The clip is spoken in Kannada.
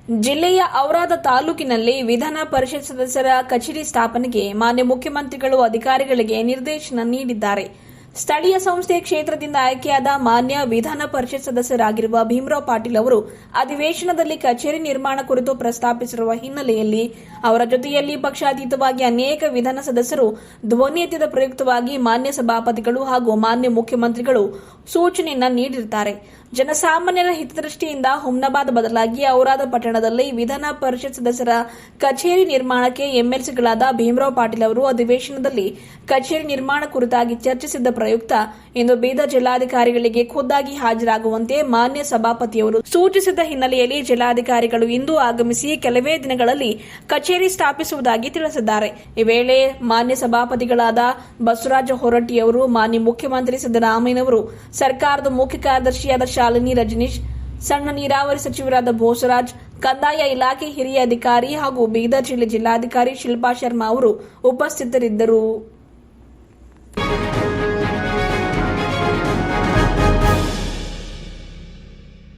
ಜಿಲ್ಲೆಯ ಔರಾದ ತಾಲೂಕಿನಲ್ಲಿ ವಿಧಾನ ಪರಿಷತ್ ಸದಸ್ಯರ ಕಚೇರಿ ಸ್ಥಾಪನೆಗೆ ಮಾನ್ಯ ಮುಖ್ಯಮಂತ್ರಿಗಳು ಅಧಿಕಾರಿಗಳಿಗೆ ನಿರ್ದೇಶನ ನೀಡಿದ್ದಾರೆ. ಸ್ಥಳೀಯ ಸಂಸ್ಥೆ ಕ್ಷೇತ್ರದಿಂದ ಆಯ್ಕೆಯಾದ ಮಾನ್ಯ ವಿಧಾನ ಪರಿಷತ್ ಸದಸ್ಯರಾಗಿರುವ ಭೀಮರಾವ್ ಪಾಟೀಲ್ ಅವರು ಅಧಿವೇಶನದಲ್ಲಿ ಕಚೇರಿ ನಿರ್ಮಾಣ ಕುರಿತು ಪ್ರಸ್ತಾಪಿಸಿರುವ ಹಿನ್ನೆಲೆಯಲ್ಲಿ ಅವರ ಜೊತೆಯಲ್ಲಿ ಪಕ್ಷಾತೀತವಾಗಿ ಅನೇಕ ವಿಧಾನ ಸದಸ್ಯರು ಧ್ವನಿ ಎತ್ತಿದ ಪ್ರಯುಕ್ತವಾಗಿ ಮಾನ್ಯ ಸಭಾಪತಿಗಳು ಹಾಗೂ ಮಾನ್ಯ ಮುಖ್ಯಮಂತ್ರಿಗಳು ಸೂಚನೆಯನ್ನ ನೀಡಿರುತ್ತಾರೆ. ಜನಸಾಮಾನ್ಯರ ಹಿತದೃಷ್ಟಿಯಿಂದ ಹುಮ್ನಾಬಾದ್ ಬದಲಾಗಿ ಔರಾದ ಪಟ್ಟಣದಲ್ಲಿ ವಿಧಾನ ಪರಿಷತ್ ಸದಸ್ಯರ ಕಚೇರಿ ನಿರ್ಮಾಣಕ್ಕೆ ಎಂಎಲ್ಸಿಗಳಾದ ಭೀಮರಾವ್ ಪಾಟೀಲ್ ಅವರು ಅಧಿವೇಶನದಲ್ಲಿ ಕಚೇರಿ ನಿರ್ಮಾಣ ಕುರಿತಾಗಿ ಚರ್ಚಿಸಿದ್ದ ಪ್ರಯುಕ್ತ ಇಂದು ಬೀದರ್ ಜಿಲ್ಲಾಧಿಕಾರಿಗಳಿಗೆ ಖುದ್ದಾಗಿ ಹಾಜರಾಗುವಂತೆ ಮಾನ್ಯ ಸಭಾಪತಿಯವರು ಸೂಚಿಸಿದ ಹಿನ್ನೆಲೆಯಲ್ಲಿ ಜಿಲ್ಲಾಧಿಕಾರಿಗಳು ಇಂದು ಆಗಮಿಸಿ ಕೆಲವೇ ದಿನಗಳಲ್ಲಿ ಕಚೇರಿ ಸ್ಥಾಪಿಸುವುದಾಗಿ ತಿಳಿಸಿದ್ದಾರೆ. ಈ ವೇಳೆ ಮಾನ್ಯ ಸಭಾಪತಿಗಳಾದ ಬಸವರಾಜ ಹೊರಟ್ಟಿಯವರು, ಮಾನ್ಯ ಮುಖ್ಯಮಂತ್ರಿ ಸಿದ್ದರಾಮಯ್ಯನವರು, ಸರ್ಕಾರದ ಮುಖ್ಯ ಕಾರ್ಯದರ್ಶಿಯಾದ ಶಾಲಿನಿ ರಜನೀಶ್, ಸಣ್ಣ ನೀರಾವರಿ ಸಚಿವರಾದ ಬೋಸರಾಜ್, ಕಂದಾಯ ಇಲಾಖೆ ಹಿರಿಯ ಅಧಿಕಾರಿ ಹಾಗೂ ಬೀದರ್ ಜಿಲ್ಲೆ ಜಿಲ್ಲಾಧಿಕಾರಿ ಶಿಲ್ಪಾ ಶರ್ಮಾ ಅವರು ಉಪಸ್ಥಿತರಿದ್ದರು.